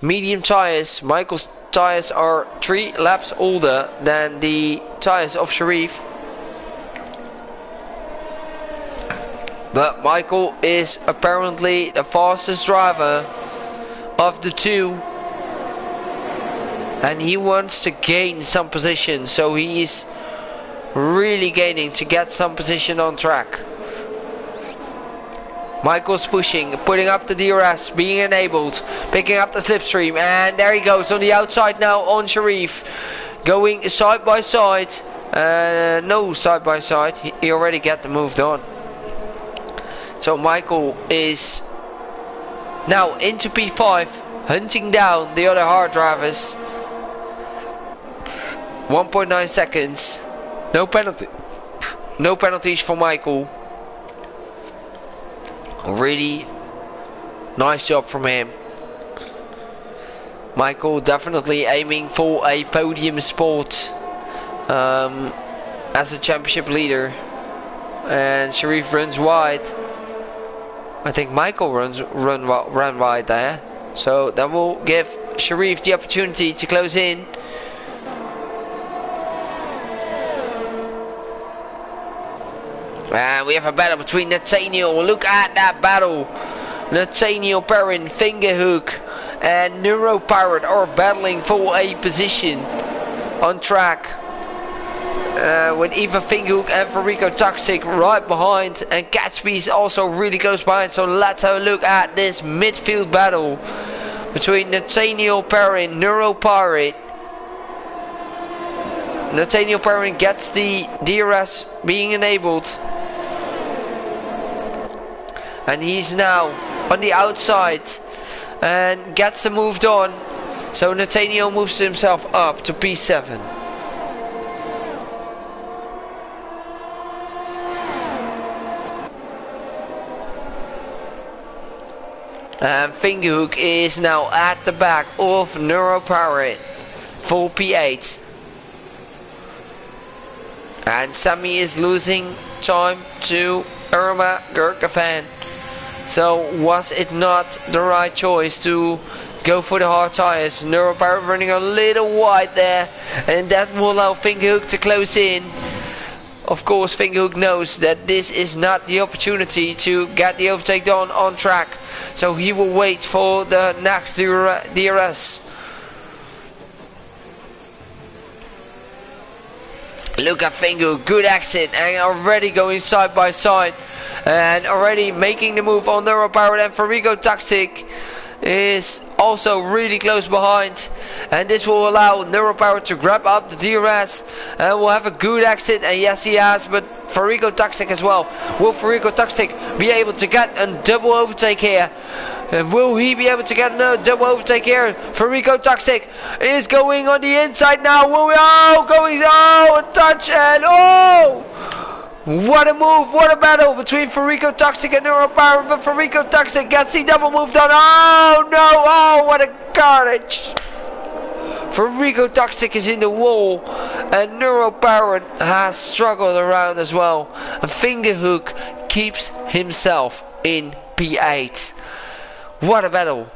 medium tires. Michael's tires are 3 laps older than the tires of Sharif. But Michael is apparently the fastest driver of the two, and he wants to gain some position, so he's really gaining to get some position on track. Michael's pushing, putting up the DRS, being enabled, picking up the slipstream, and there he goes on the outside now on Sharif, going side by side. No, side by side, he already got the move done. So Michael is now into P5, hunting down the other hard drivers. 1.9 seconds. No penalty. No penalties for Michael. Really nice job from him. Michael definitely aiming for a podium spot as a championship leader. And Sharif runs wide. I think Michael ran wide there. So that will give Sharif the opportunity to close in. And we have a battle between Nathaniel. Look at that battle. Nathaniel Perrin, Fingerhook, and Neuro Pirate are battling for a position on track. With Eva Fingerhook and Farico Toxic right behind. And Gatsby is also really close behind. So let's have a look at this midfield battle between Nathaniel Perrin, Neuro Pirate. Nathaniel Perrin gets the DRS being enabled. And he's now on the outside and gets the moved on. So Nathaniel moves himself up to P7. And Fingerhook is now at the back of Neuro Pirate for P8. And Sammy is losing time to Irma Gurkavan. So was it not the right choice to go for the hard tires? Neuro Pirate running a little wide there, and that will allow Fingerhook to close in. Of course, Fingerhook knows that this is not the opportunity to get the overtake done on track, so he will wait for the next DRS. Look at Fingerhook, good exit, and already going side by side. And already making the move on Neuro Pirate, and Farico Toxic is also really close behind. And this will allow Neuro Pirate to grab up the DRS and will have a good exit. And yes, he has, but Farico Toxic as well. Will Farico Toxic be able to get a double overtake here? Will he be able to get another double overtake here? Farico Toxic is going on the inside now. Will we? Oh, going, oh, a touch and oh! What a move, what a battle between Farico Toxic and Neuro Pirate, but Farico Toxic gets the double move done. Oh no, oh what a carnage. Farico Toxic is in the wall, and Neuro Pirate has struggled around as well. And Fingerhook keeps himself in P8. What a battle.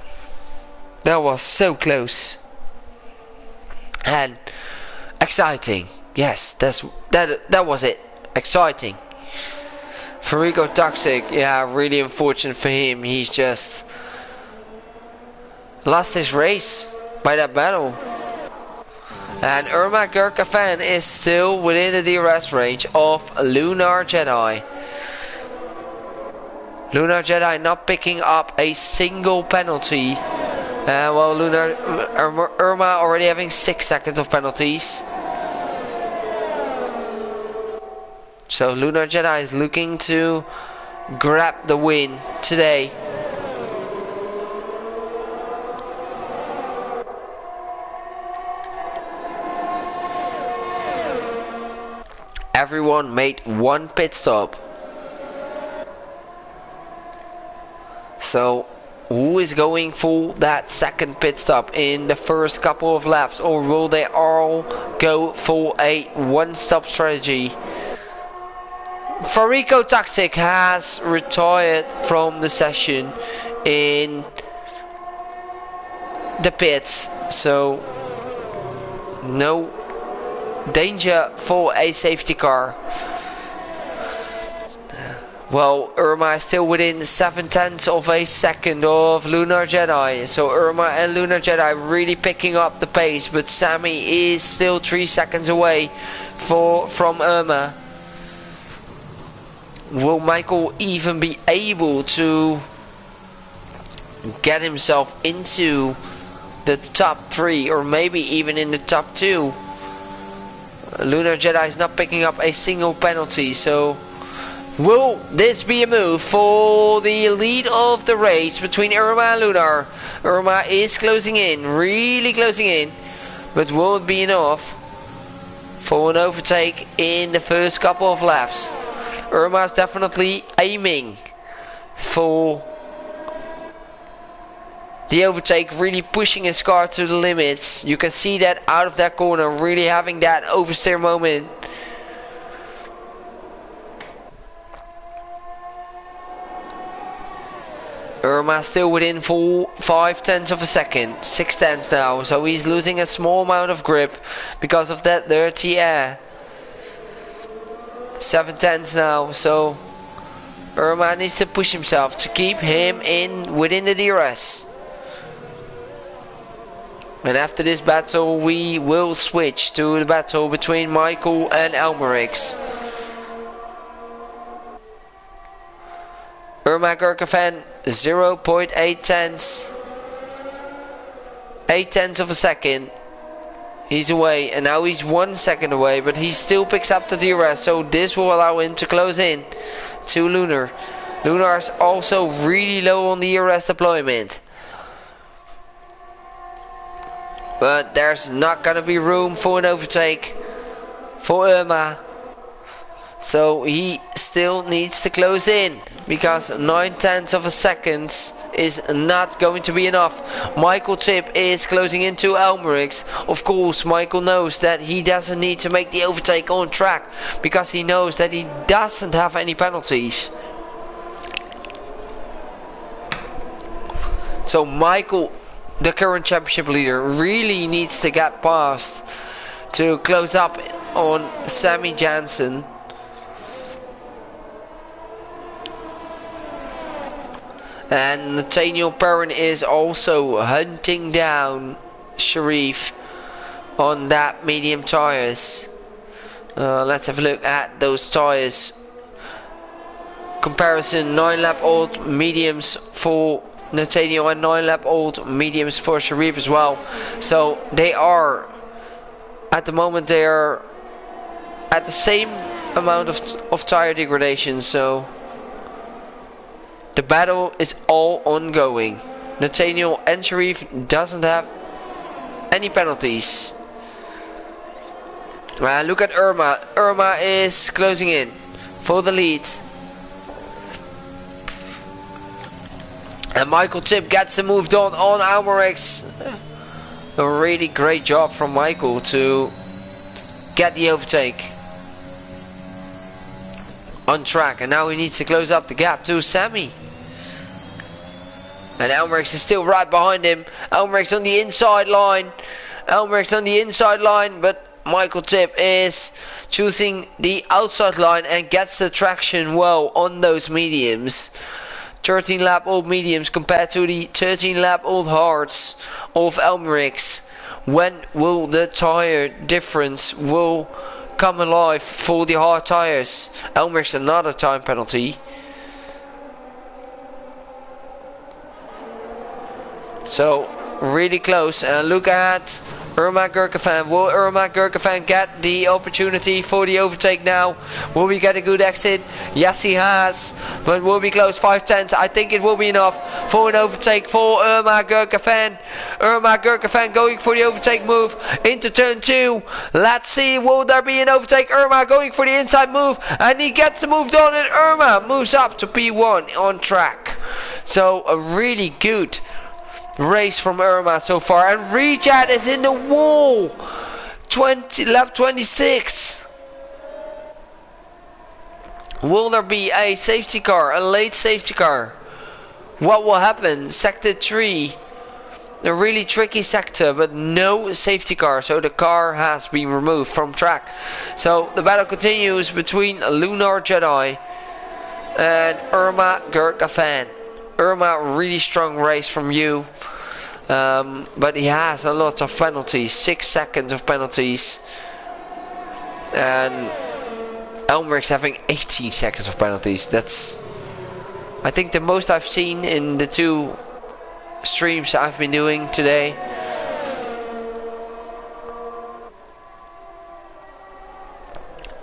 That was so close. And exciting. Yes, that was it. Exciting. Farico Toxic, yeah, really unfortunate for him. He's just lost his race by that battle. And Irma Gurkavan is still within the DRS range of Lunar Jedi. Lunar Jedi not picking up a single penalty. Well, Irma already having 6 seconds of penalties. So Lunar Jedi is looking to grab the win today. Everyone made one pit stop. So who is going for that second pit stop in the first couple of laps, or will they all go for a one-stop strategy? Farico Toxic has retired from the session in the pits, so no danger for a safety car. Well, Irma is still within 7/10 of a second of Lunar Jedi, so Irma and Lunar Jedi really picking up the pace, but Sammy is still 3 seconds away from Irma. Will Michael even be able to get himself into the top 3, or maybe even in the top 2? Lunar Jedi is not picking up a single penalty, so will this be a move for the lead of the race between Irma and Lunar? Irma is closing in, really closing in, but will it be enough? for an overtake in the first couple of laps. Irma's definitely aiming for the overtake, really pushing his car to the limits. You can see that out of that corner, really having that oversteer moment. Irma still within 5/10 of a second, 6/10 now, so he's losing a small amount of grip because of that dirty air. 7/10 now, so Irma needs to push himself to keep him within the DRS. And after this battle we will switch to the battle between Michael and Elmerix. Irma Gurkafan 0.8 tenths. 8 tenths of a second. He's away, and now he's 1 second away, but he still picks up the DRS, so this will allow him to close in to Lunar. Lunar is also really low on the DRS deployment. But there's not gonna be room for an overtake for Irma. So he still needs to close in, because 9/10 of a second is not going to be enough. Michael Tip is closing into Elmerix. Of course, Michael knows that he doesn't need to make the overtake on track, because he knows that he doesn't have any penalties. So Michael, the current championship leader, really needs to get past to close up on Sammy Jansen. And Nathaniel Perrin is also hunting down Sharif on that medium tires. Let's have a look at those tires. Comparison: 9 lap old mediums for Nathaniel and 9 lap old mediums for Sharif as well. So they are, at the moment, they are at the same amount of tire degradation. So the battle is all ongoing. Nathaniel and Sharif doesn't have any penalties. Look at Irma. Irma is closing in for the lead. And Michael Tip gets the move done on Almerix. A really great job from Michael to get the overtake on track. And now he needs to close up the gap to Sammy. And Elmerix is still right behind him. Elmerix on the inside line. Elmerix on the inside line, but Michael Tip is choosing the outside line and gets the traction well on those mediums. 13 lap old mediums compared to the 13 lap old hards of Elmerix. When will the tire difference will come alive for the hard tires? Elmerix, another time penalty. So really close. And look at Irma Gurkafan. Will Irma Gurkafan get the opportunity for the overtake now? Will we get a good exit? Yes, he has. But will be close. 5/10. I think it will be enough for an overtake for Irma Gurkafan. Irma Gurkafan going for the overtake move into turn 2. Let's see, will there be an overtake? Irma going for the inside move, and he gets the move done, and Irma moves up to P1 on track. So a really good race from Irma so far, and Rejat is in the wall. Lap 26. Will there be a safety car, a late safety car? What will happen? Sector 3, a really tricky sector, but no safety car, so the car has been removed from track. So the battle continues between Lunar Jedi and Irma Gurkafan. Irma, really strong race from you, but he has a lot of penalties, 6 seconds of penalties, and Elmerix having 18 seconds of penalties. That's, I think, the most I've seen in the 2 streams I've been doing today.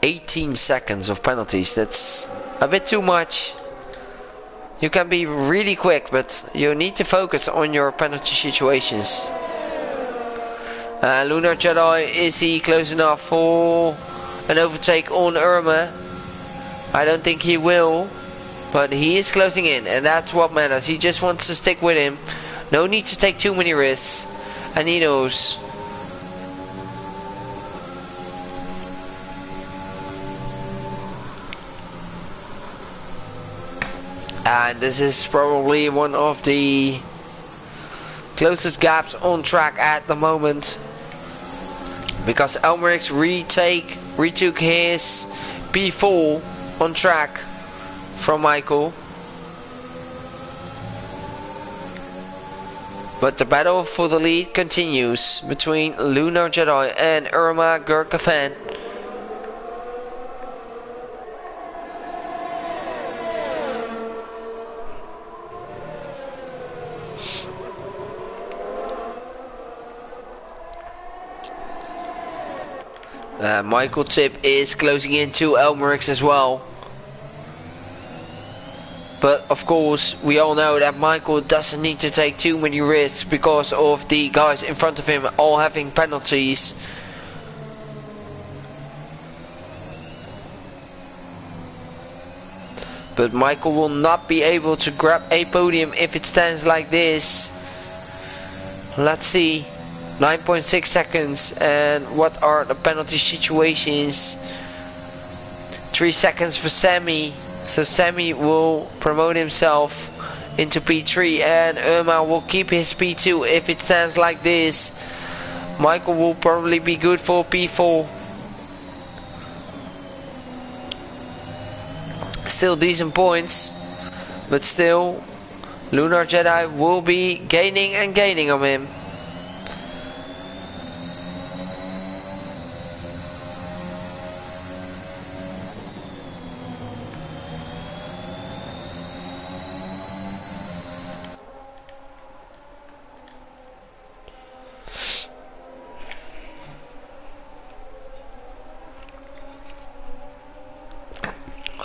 "18 seconds of penalties, that's a bit too much. You can be really quick, but you need to focus on your penalty situations. Lunar Jedi, is he close enough for an overtake on Irma? I don't think he will, but he is closing in, and that's what matters. He just wants to stick with him. No need to take too many risks, and he knows. And this is probably one of the closest gaps on track at the moment, because Elmerix retook his P4 on track from Michael. But the battle for the lead continues between Lunar Jedi and Irma Gurkafan. Michael Tip is closing in to Elmerix as well. But of course, we all know that Michael doesn't need to take too many risks because of the guys in front of him all having penalties. But Michael will not be able to grab a podium if it stands like this. Let's see. 9.6 seconds, and what are the penalty situations? 3 seconds for Sammy, so Sammy will promote himself into P3, and Irma will keep his P2 if it stands like this. Michael will probably be good for P4. Still decent points, but still Lunar Jedi will be gaining and gaining on him.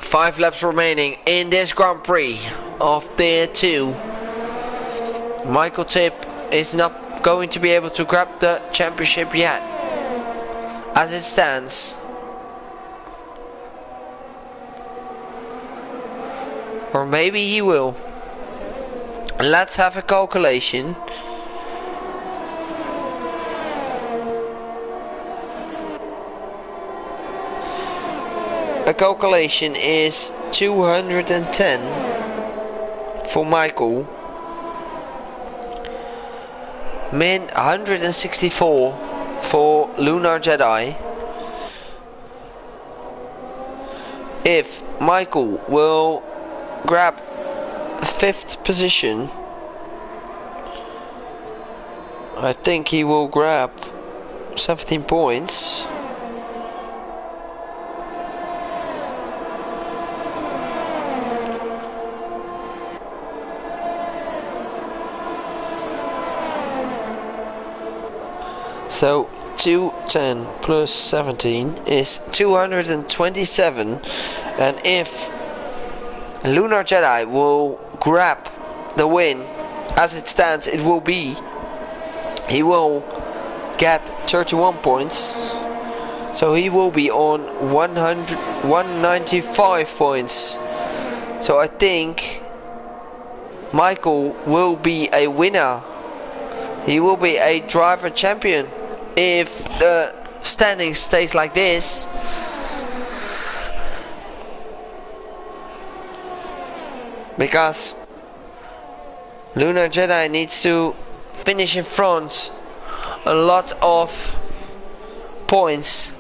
Five laps remaining in this Grand Prix of Tier 2. Michael Tip is not going to be able to grab the championship yet, as it stands. Or maybe he will. Let's have a calculation. A calculation is 210 for Michael, min 164 for Lunar Jedi. If Michael will grab 5th position, I think he will grab 17 points. So 210 plus 17 is 227, and if Lunar Jedi will grab the win, as it stands it will be, he will get 31 points, so he will be on 195 points. So I think Michael will be a winner. He will be a driver champion if the standing stays like this. Because Lunar Jedi needs to finish in front a lot of points.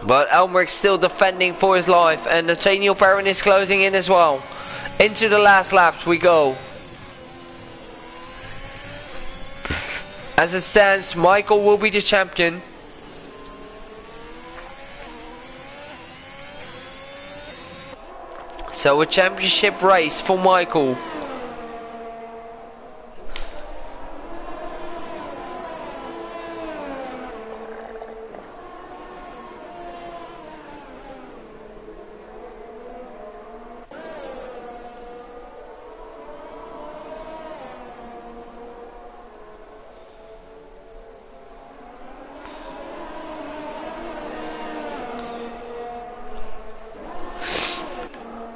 But Elmerix still defending for his life, and Nathaniel Perrin is closing in as well. Into the last laps we go. As it stands, Michael will be the champion. So a championship race for Michael.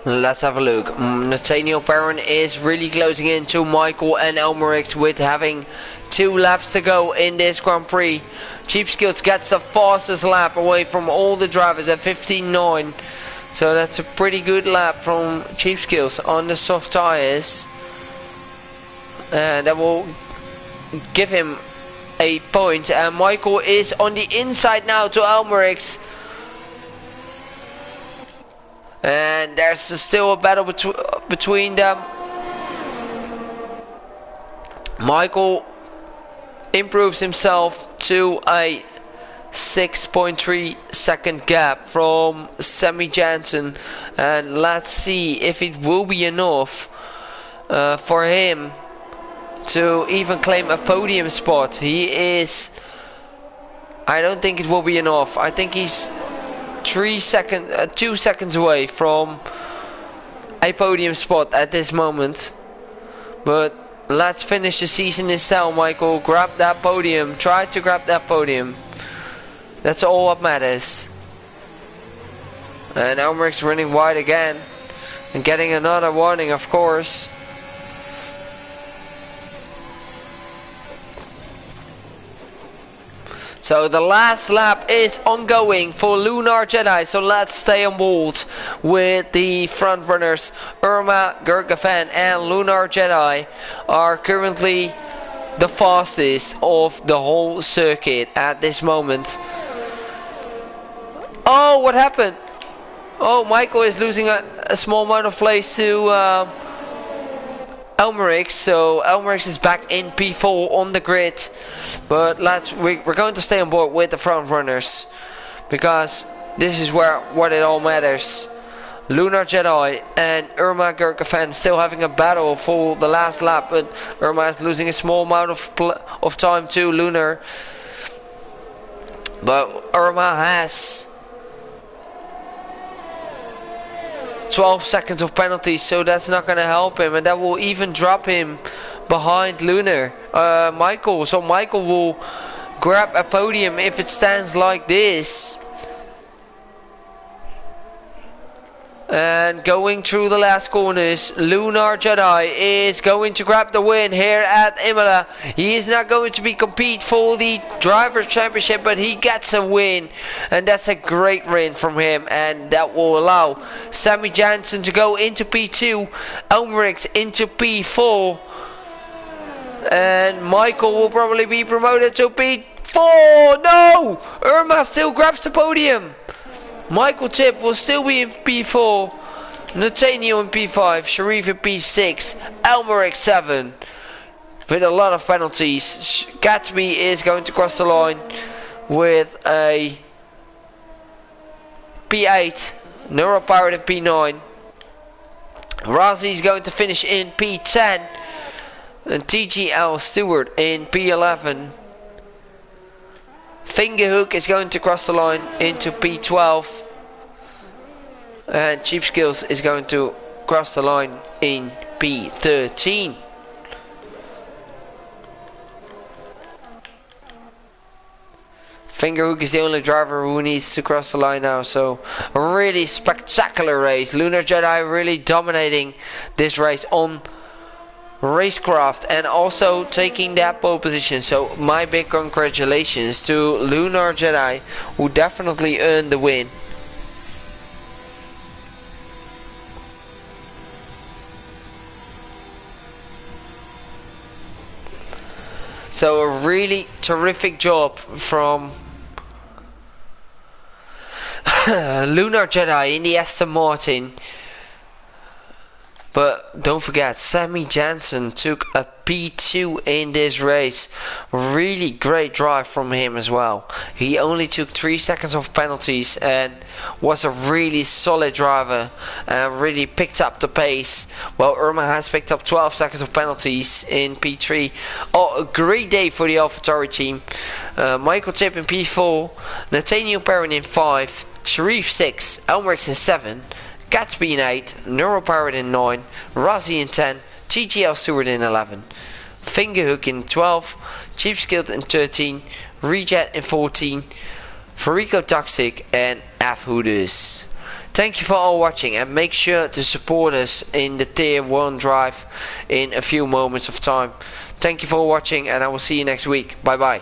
Let's have a look. Nathaniel Perrin is really closing in to Michael and Elmerix with having 2 laps to go in this Grand Prix. Cheap Skills gets the fastest lap away from all the drivers at 15.9. So that's a pretty good lap from Cheap Skills on the soft tires. And that will give him a point. And Michael is on the inside now to Elmerix. And there's still a battle between them. Michael improves himself to a 6.3 second gap from Sammy Jansen. And let's see if it will be enough for him to even claim a podium spot. I don't think it will be enough. I think he's 2 seconds away from a podium spot at this moment. But let's finish the season in style, Michael. Grab that podium. Try to grab that podium. That's all what matters. And Elmerix running wide again. And getting another warning, of course. So the last lap is ongoing for Lunar Jedi. So let's stay on board with the front runners. Irma, Gurgavan and Lunar Jedi are currently the fastest of the whole circuit at this moment. Oh, what happened? Oh, Michael is losing a small amount of place to Elmerix. So Elmerix is back in P4 on the grid. But we're going to stay on board with the front runners, because this is what it all matters. Lunar Jedi and Irma Gurgavan still having a battle for the last lap, but Irma is losing a small amount of time to Lunar. But Irma has 12 seconds of penalty, so that's not going to help him, and that will even drop him behind Michael. So Michael will grab a podium if it stands like this. And going through the last corners, Lunar Jedi is going to grab the win here at Imola. He is not going to compete for the Drivers' Championship, but he gets a win. And that's a great win from him. And that will allow Sammy Jansen to go into P2, Elmerix into P4. And Michael will probably be promoted to P4. No! Irma still grabs the podium. Michael Tip will still be in P4, Nathaniel in P5, Sharif in P6, Elmerix 7. With a lot of penalties. Gatsby is going to cross the line with a P8, Neuropowered in P9. Razi is going to finish in P10, and TGL Stewart in P11. Fingerhook is going to cross the line into P12, and Cheap Skills is going to cross the line in P13. Fingerhook is the only driver who needs to cross the line now, so a really spectacular race. Lunar Jedi really dominating this race on Racecraft and also taking that pole position. So my big congratulations to Lunar Jedi, who definitely earned the win. So a really terrific job from Lunar Jedi in the Aston Martin. But don't forget, Sammy Jansen took a P2 in this race. Really great drive from him as well. He only took 3 seconds of penalties and was a really solid driver and really picked up the pace. Well, Irma has picked up 12 seconds of penalties in P3. Oh, a great day for the AlphaTauri team. Michael Tip in P4, Nathaniel Perrin in 5, Sharif 6, Elmerix in 7, Gatsby in 8, Neuropowered in 9, Razi in 10, TGL Stewart in 11, Fingerhook in 12, Cheap Skilled in 13, Rejet in 14, Farico Toxic and F Hoodus. Thank you for all watching, and make sure to support us in the tier 1 drive in a few moments of time. Thank you for watching, and I will see you next week. Bye bye.